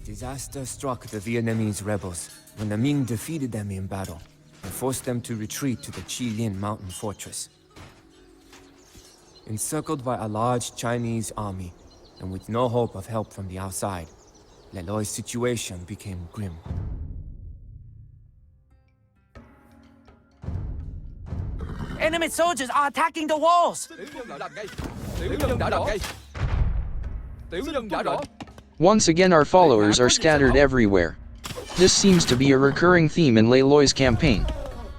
Disaster struck the Vietnamese rebels when the Ming defeated them in battle and forced them to retreat to the Qilin mountain fortress. Encircled by a large Chinese army, and with no hope of help from the outside, Le Loi's situation became grim. Enemy soldiers are attacking the walls! Once again our followers are scattered everywhere. This seems to be a recurring theme in Le Loi's campaign.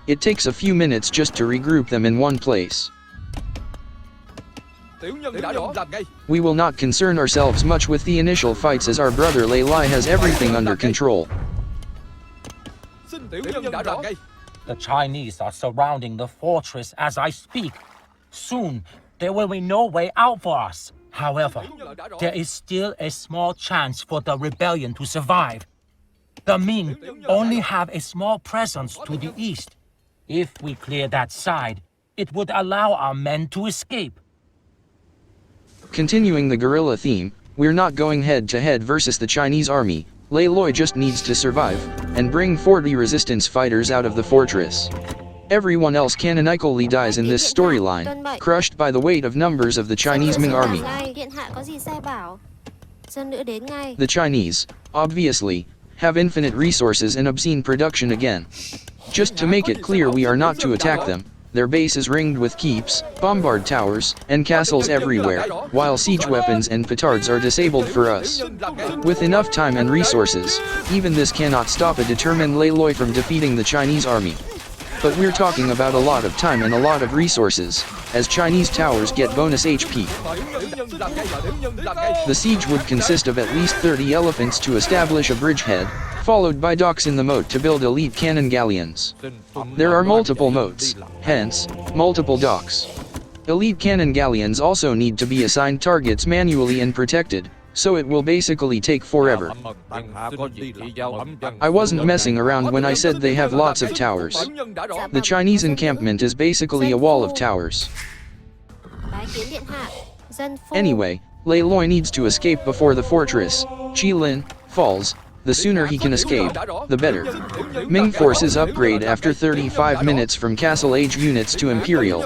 It takes a few minutes just to regroup them in one place. We will not concern ourselves much with the initial fights as our brother Le Loi has everything under control. The Chinese are surrounding the fortress as I speak. Soon, there will be no way out for us. However, there is still a small chance for the rebellion to survive. The Ming only have a small presence to the east. If we clear that side, it would allow our men to escape. Continuing the guerrilla theme, we're not going head-to-head versus the Chinese army. Le Loi just needs to survive, and bring 40 resistance fighters out of the fortress. Everyone else canonically dies in this storyline, crushed by the weight of numbers of the Chinese Ming army. The Chinese, obviously, have infinite resources and obscene production again. Just to make it clear, we are not to attack them. Their base is ringed with keeps, bombard towers, and castles everywhere, while siege weapons and petards are disabled for us. With enough time and resources, even this cannot stop a determined Le Loi from defeating the Chinese army. But we're talking about a lot of time and a lot of resources, as Chinese towers get bonus HP. The siege would consist of at least 30 elephants to establish a bridgehead, followed by docks in the moat to build elite cannon galleons. There are multiple moats, hence, multiple docks. Elite cannon galleons also need to be assigned targets manually and protected, so it will basically take forever. I wasn't messing around when I said they have lots of towers. The Chinese encampment is basically a wall of towers. Anyway, Le Loi needs to escape before the fortress, Qilin, falls. The sooner he can escape, the better. Ming forces upgrade after 35 minutes from Castle Age units to Imperial.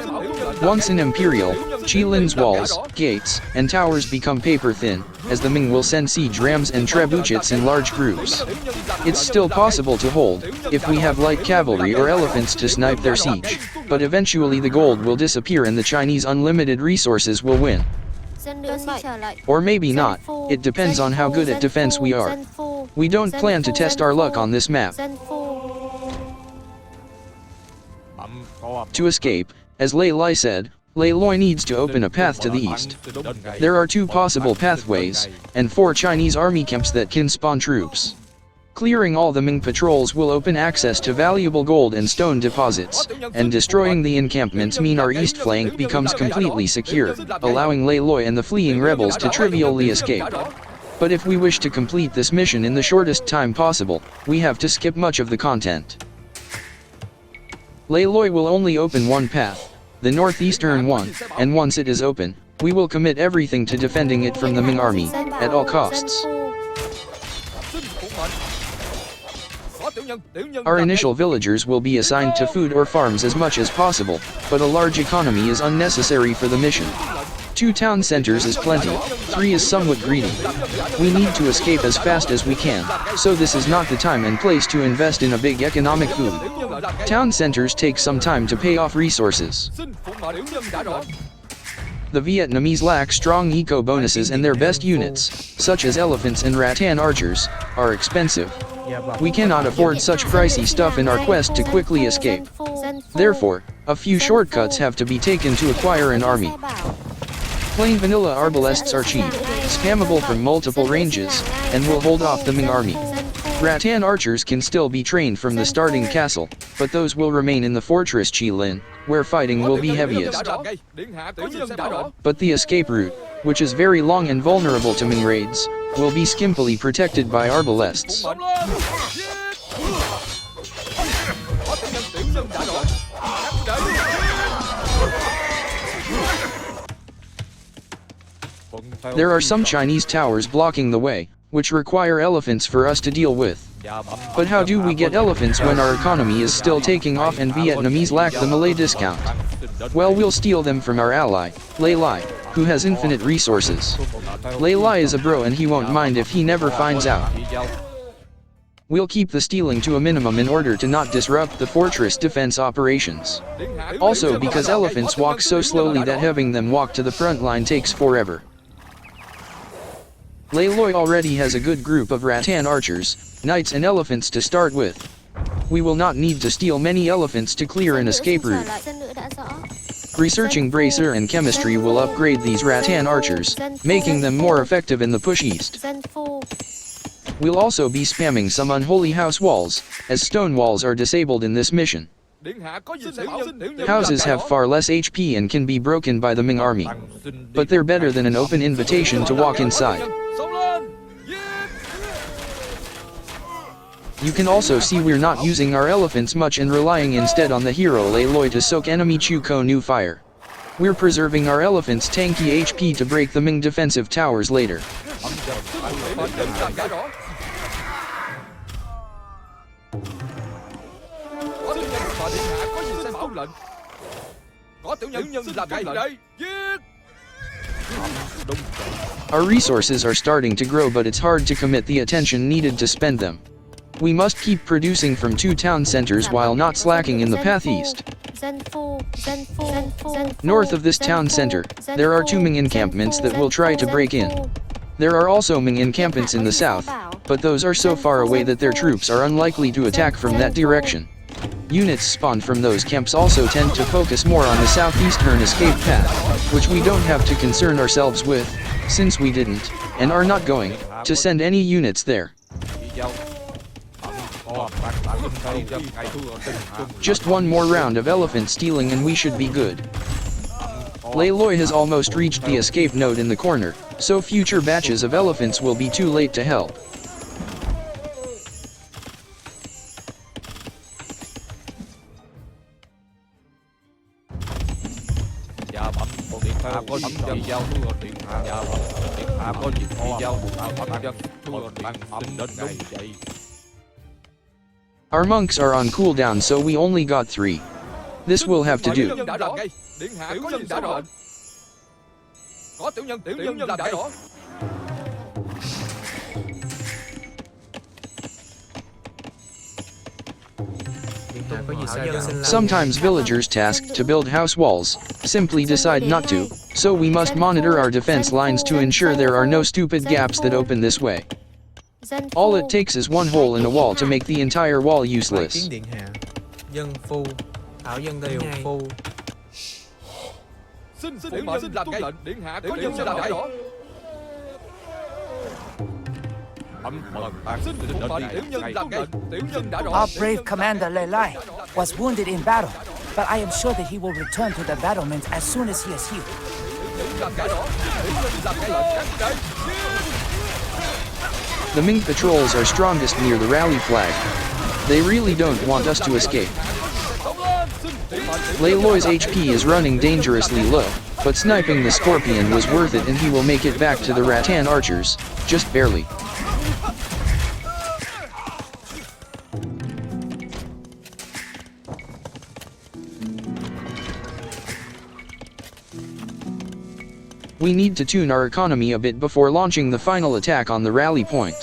Once in Imperial, Qilin's walls, gates, and towers become paper thin, as the Ming will send siege rams and trebuchets in large groups. It's still possible to hold, if we have light cavalry or elephants to snipe their siege, but eventually the gold will disappear and the Chinese unlimited resources will win. Or maybe not, it depends on how good at defense we are. We don't plan to test our luck on this map. To escape, as Le Loi said, Le Loi needs to open a path to the east. There are 2 possible pathways, and 4 Chinese army camps that can spawn troops. Clearing all the Ming patrols will open access to valuable gold and stone deposits, and destroying the encampments mean our east flank becomes completely secure, allowing Le Loi and the fleeing rebels to trivially escape. But if we wish to complete this mission in the shortest time possible, we have to skip much of the content. Le Loi will only open one path, the northeastern one, and once it is open, we will commit everything to defending it from the Ming army, at all costs. Our initial villagers will be assigned to food or farms as much as possible, but a large economy is unnecessary for the mission. 2 town centers is plenty, 3 is somewhat greedy. We need to escape as fast as we can, so this is not the time and place to invest in a big economic boom. Town centers take some time to pay off resources. The Vietnamese lack strong eco bonuses and their best units, such as elephants and rattan archers, are expensive. We cannot afford such pricey stuff in our quest to quickly escape. Therefore, a few shortcuts have to be taken to acquire an army. Plain vanilla arbalests are cheap, spammable from multiple ranges, and will hold off the Ming army. Rattan archers can still be trained from the starting castle, but those will remain in the fortress Qilin, where fighting will be heaviest. But the escape route, which is very long and vulnerable to Ming raids, will be skimpily protected by arbalests. There are some Chinese towers blocking the way, which require elephants for us to deal with. But how do we get elephants when our economy is still taking off and Vietnamese lack the Malay discount? Well, we'll steal them from our ally, Lê Lai, who has infinite resources. Lê Lai is a bro and he won't mind if he never finds out. We'll keep the stealing to a minimum in order to not disrupt the fortress defense operations. Also because elephants walk so slowly that having them walk to the front line takes forever. Lê Loi already has a good group of rattan archers, knights and elephants to start with. We will not need to steal many elephants to clear an escape route. Researching bracer and chemistry will upgrade these rattan archers, making them more effective in the push east. We'll also be spamming some unholy house walls, as stone walls are disabled in this mission. Houses have far less HP and can be broken by the Ming army, but they're better than an open invitation to walk inside. You can also see we're not using our elephants much and relying instead on the hero Lê Loi to soak enemy Chu Ko Nu fire. We're preserving our elephants' tanky HP to break the Ming defensive towers later. Our resources are starting to grow, but it's hard to commit the attention needed to spend them. We must keep producing from 2 town centers while not slacking in the path east. North of this town center, there are 2 Ming encampments that will try to break in. There are also Ming encampments in the south, but those are so far away that their troops are unlikely to attack from that direction. Units spawned from those camps also tend to focus more on the southeastern escape path, which we don't have to concern ourselves with, since we didn't, and are not going, to send any units there. Just one more round of elephant stealing and we should be good. Lê Loi has almost reached the escape node in the corner, so future batches of elephants will be too late to help. Our monks are on cooldown, so we only got 3. This will have to do. Sometimes villagers tasked to build house walls simply decide not to, so we must monitor our defense lines to ensure there are no stupid gaps that open this way. All it takes is one hole in a wall to make the entire wall useless. Our brave commander Lê Lai was wounded in battle, but I am sure that he will return to the battlements as soon as he is healed. The Ming patrols are strongest near the rally flag. They really don't want us to escape. Lê Loi's HP is running dangerously low, but sniping the Scorpion was worth it and he will make it back to the rattan archers, just barely. We need to tune our economy a bit before launching the final attack on the rally point.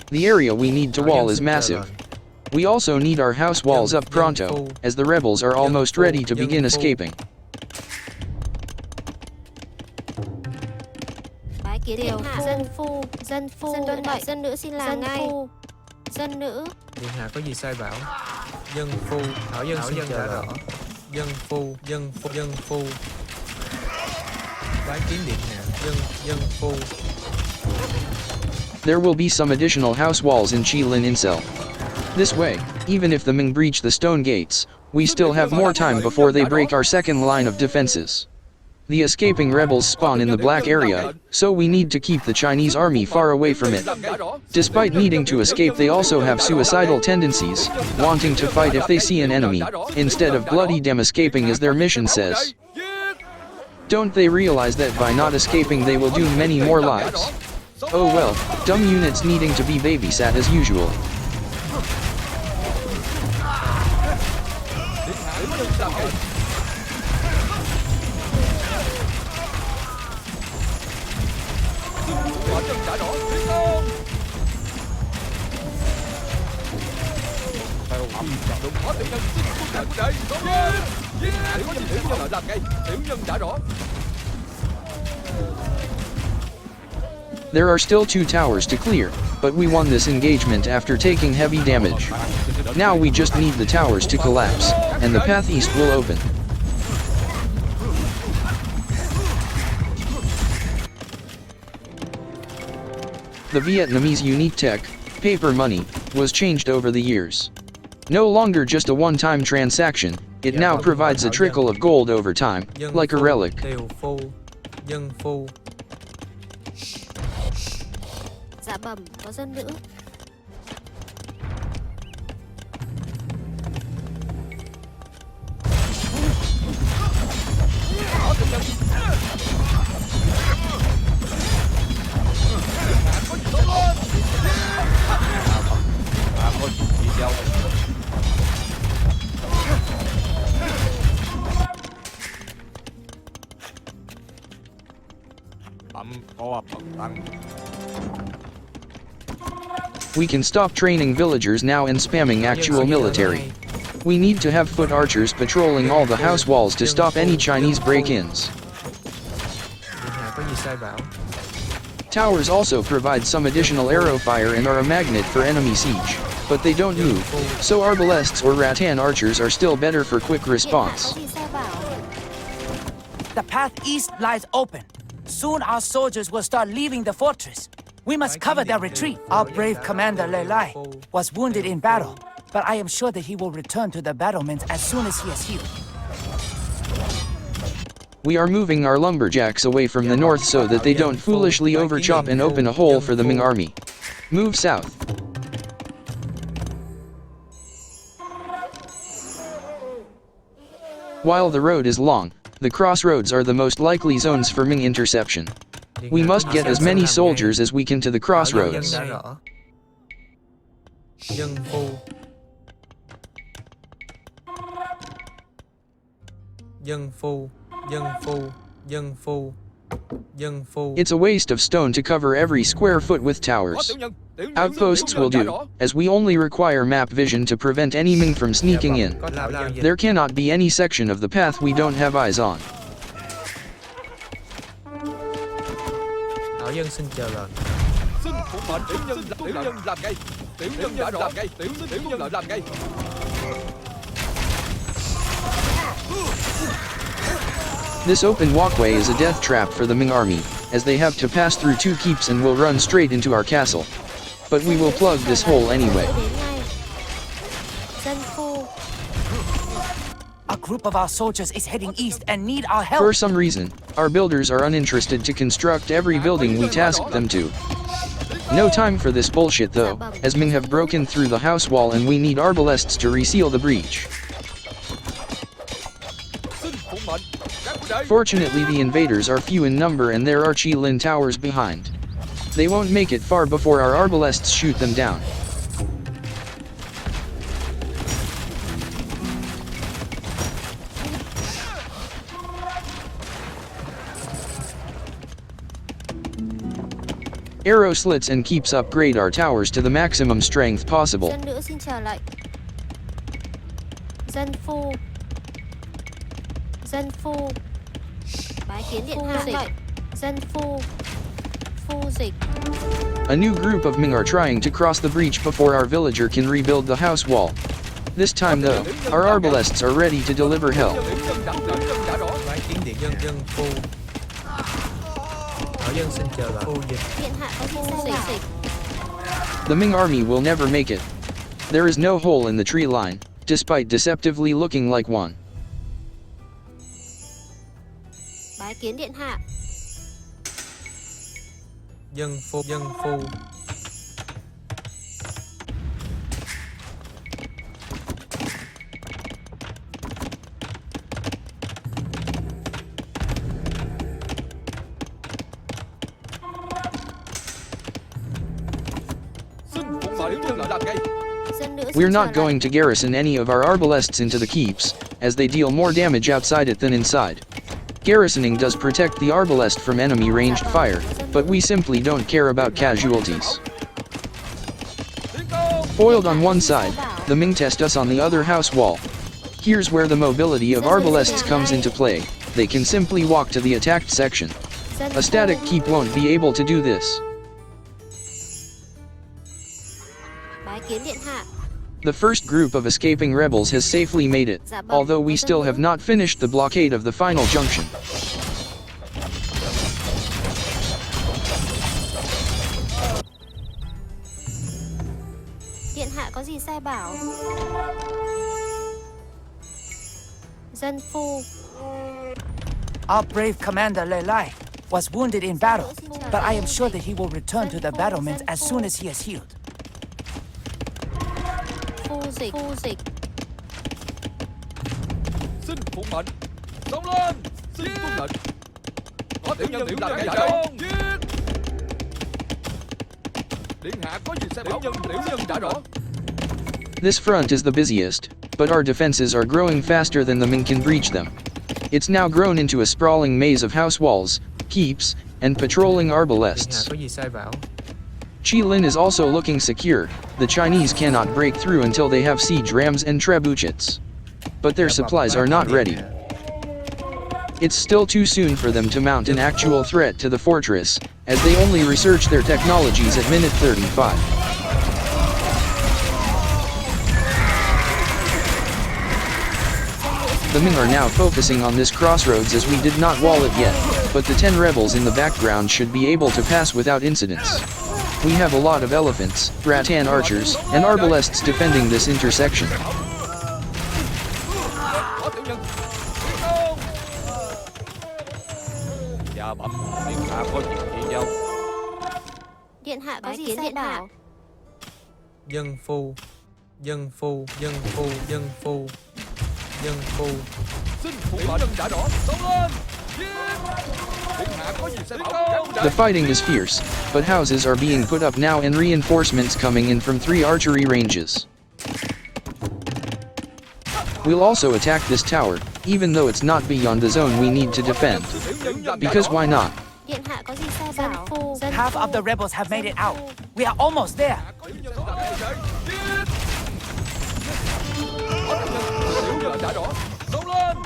The area we need to wall is massive. We also need our house walls up pronto, as the rebels are almost ready to begin escaping. There will be some additional house walls in Chi Lin Incel. This way, even if the Ming breach the stone gates, we still have more time before they break our second line of defenses. The escaping rebels spawn in the black area, so we need to keep the Chinese army far away from it. Despite needing to escape, they also have suicidal tendencies, wanting to fight if they see an enemy, instead of bloody them escaping as their mission says. Don't they realize that by not escaping they will doom many more lives? Oh well, dumb units needing to be babysat as usual. There are still 2 towers to clear, but we won this engagement after taking heavy damage. Now we just need the towers to collapse, and the path east will open. The Vietnamese unique tech, paper money, was changed over the years. No longer just a one-time transaction, it now provides a trickle of gold over time, like a relic. Dạ bẩm, có dân nữ. We can stop training villagers now and spamming actual military. We need to have foot archers patrolling all the house walls to stop any Chinese break-ins. Towers also provide some additional arrow fire and are a magnet for enemy siege, but they don't move, so arbalests or rattan archers are still better for quick response. The path east lies open. Soon our soldiers will start leaving the fortress. We must cover their retreat. Our brave commander Lei Lai was wounded in battle, but I am sure that he will return to the battlements as soon as he has healed. We are moving our lumberjacks away from the north so that they don't foolishly overchop and open a hole for the Ming army. Move south. While the road is long, the crossroads are the most likely zones for Ming interception. We must get as many soldiers as we can to the crossroads. It's a waste of stone to cover every square foot with towers. Outposts will do, as we only require map vision to prevent any Ming from sneaking in. There cannot be any section of the path we don't have eyes on. Lão dân xin chờ lệnh. Xin phục mệnh tiểu nhân làm ngay. Tiểu nhân đã rõ. Tiểu nhân làm ngay. This open walkway is a death trap for the Ming army, as they have to pass through 2 keeps and will run straight into our castle. But we will plug this hole anyway. A group of our soldiers is heading east and need our help. For some reason, our builders are uninterested to construct every building we tasked them to. No time for this bullshit though, as Ming have broken through the house wall and we need arbalests to reseal the breach. Fortunately the invaders are few in number and there are Chi Lin towers behind. They won't make it far before our arbalests shoot them down. Arrow slits and keeps upgrade our towers to the maximum strength possible. Dân nữ xin chờ lệnh. Dân phu. Dân phu. Bái kiến điện hạ lệnh. Dân phu. Phu dịch. A new group of Ming are trying to cross the breach before our villager can rebuild the house wall. This time though, our arbalests are ready to deliver hell. Bái kiến điện dân dân phu. Lão dân xin chờ lệnh. Phu dịch. Điện hạ có phu dịch. The Ming army will never make it. There is no hole in the tree line, despite deceptively looking like one. Bái kiến điện hạ. Dân phu. Xin phụng mệnh tiểu nhân làm ngay. Dân nữ xin We're chờ not lệnh. going to garrison any of our arbalests into the keeps, as they deal more damage outside it than inside. Garrisoning does protect the arbalest from enemy ranged fire, but we simply don't care about casualties. Foiled on one side, the Ming test us on the other house wall. Here's where the mobility of arbalests comes into play. They can simply walk to the attacked section. Dân A static phu. keep won't be able to do this. Bái kiến điện hạ. The first group of escaping rebels has safely made it, although we still have not finished the blockade of the final junction. Điện hạ có gì sai bảo? Dân phu. Our brave commander Lei Lai was wounded in battle, but I am sure that he will return to the battlements as soon as he is healed. Phu dịch. Xin phụng mệnh. Xông lên. Xin tuân lệnh. Có tiểu nhân làm ngay không? Điện hạ có gì sai bảo. Tiểu nhân đã rõ. This front is the busiest, but our defenses are growing faster than the Ming can breach them. It's now grown into a sprawling maze of house walls, keeps, and patrolling Điện hạ arbalests. có gì sai bảo. Jilin is also looking secure. The Chinese cannot break through until they have siege rams and trebuchets. But their supplies are not ready. It's still too soon for them to mount an actual threat to the fortress, as they only research their technologies at minute 35. The Ming are now focusing on this crossroads as we did not wall it yet, but the 10 rebels in the background should be able to pass without incidents. We have a lot of elephants, rattan archers, and arbalests defending this intersection. Có tiểu nhân. Dạ bẩm. Điện hạ có chuyện gì đâu. Điện hạ có gì sai bảo? Dân phu. Xin phụng mệnh. Đã rõ. Xông lên. Điện hạ có gì sai bảo. The fighting is fierce, but houses are being put up now and reinforcements coming in from 3 archery ranges. We'll also attack this tower, even though it's not beyond the zone we need to defend. Because why not? Điện hạ có gì sai bảo? Dân phu. Half of the rebels have made it out. We are almost there. Tiểu nhân đã rõ. Xông lên.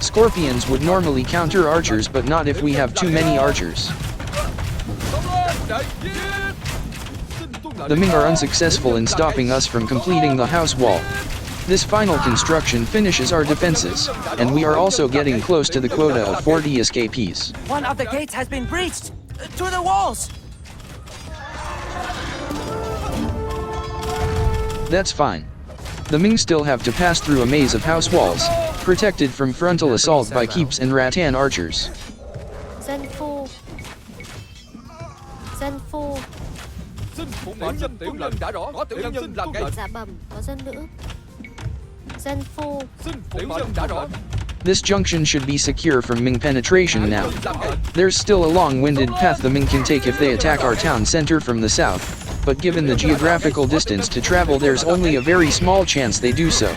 Scorpions would normally counter archers, but not if we have too many archers. The Ming are unsuccessful in stopping us from completing the house wall. This final construction finishes our defenses, and we are also getting close to the quota of 40 escapees. One of the gates has been breached. Through the walls. That's fine. The Ming still have to pass through a maze of house walls, protected from frontal assault by keeps and rattan archers. Dân phu. Xin phụng mệnh. Tiểu nhân đã rõ. Có tiểu nhân xin làm ngay. Dạ bẩm, có dân nữ. Dân phu. Xin phụng mệnh. Đã rõ. This junction should be secure from Ming penetration now. There's still a long-winded path the Ming can take if they attack our town center from the south, but given the geographical distance to travel, there's only a very small chance they do so.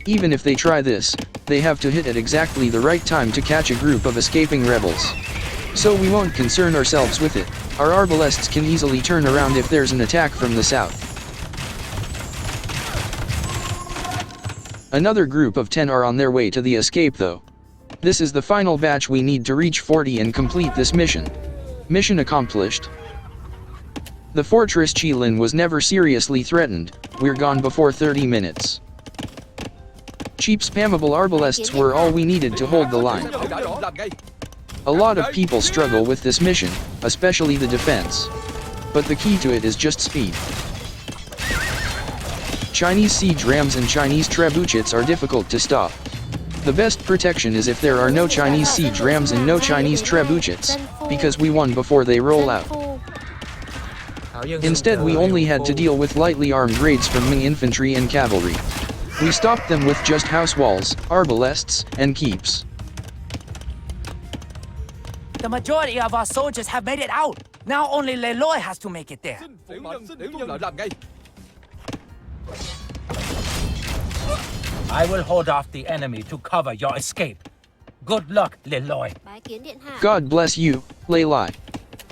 Even if they try this, they have to hit at exactly the right time to catch a group of escaping rebels. So we won't concern ourselves with it. Our arbalests can easily turn around if there's an attack from the south. Another group of 10 are on their way to the escape though. This is the final batch we need to reach 40 and complete this mission. Mission accomplished. The fortress Qilin was never seriously threatened. We're gone before 30 minutes. Cheap spammable arbalests were all we needed to hold the line. A lot of people struggle with this mission, especially the defense. But the key to it is just speed. Chinese siege rams and Chinese trebuchets are difficult to stop. The best protection is if there are no Chinese siege rams and no Chinese trebuchets, because we won before they roll out. Instead, we only had to deal with lightly armed raids from Ming infantry and cavalry. We stopped them with just house walls, arbalests, and keeps. The majority of our soldiers have made it out. Now only Leloy has to make it there. Tiểu nhân lợi làm ngay. I will hold off the enemy to cover your escape. Good luck, Leloy. Bái kiến điện hạ. God bless you, Lei Lai.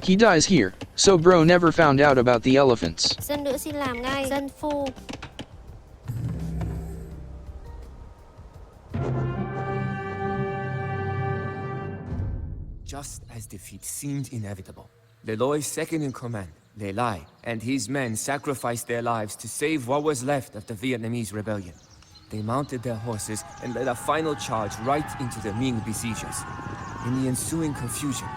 He dies here, so bro never found out about the elephants. Dân nữ xin làm ngay. Dân phu. Just as defeat seemed inevitable, Leloy's second in command, Le Lai, and his men sacrificed their lives to save what was left of the Vietnamese rebellion. They mounted their horses and led a final charge right into the Ming besiegers. In the ensuing confusion,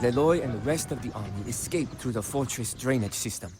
Leloy and the rest of the army escaped through the fortress drainage system.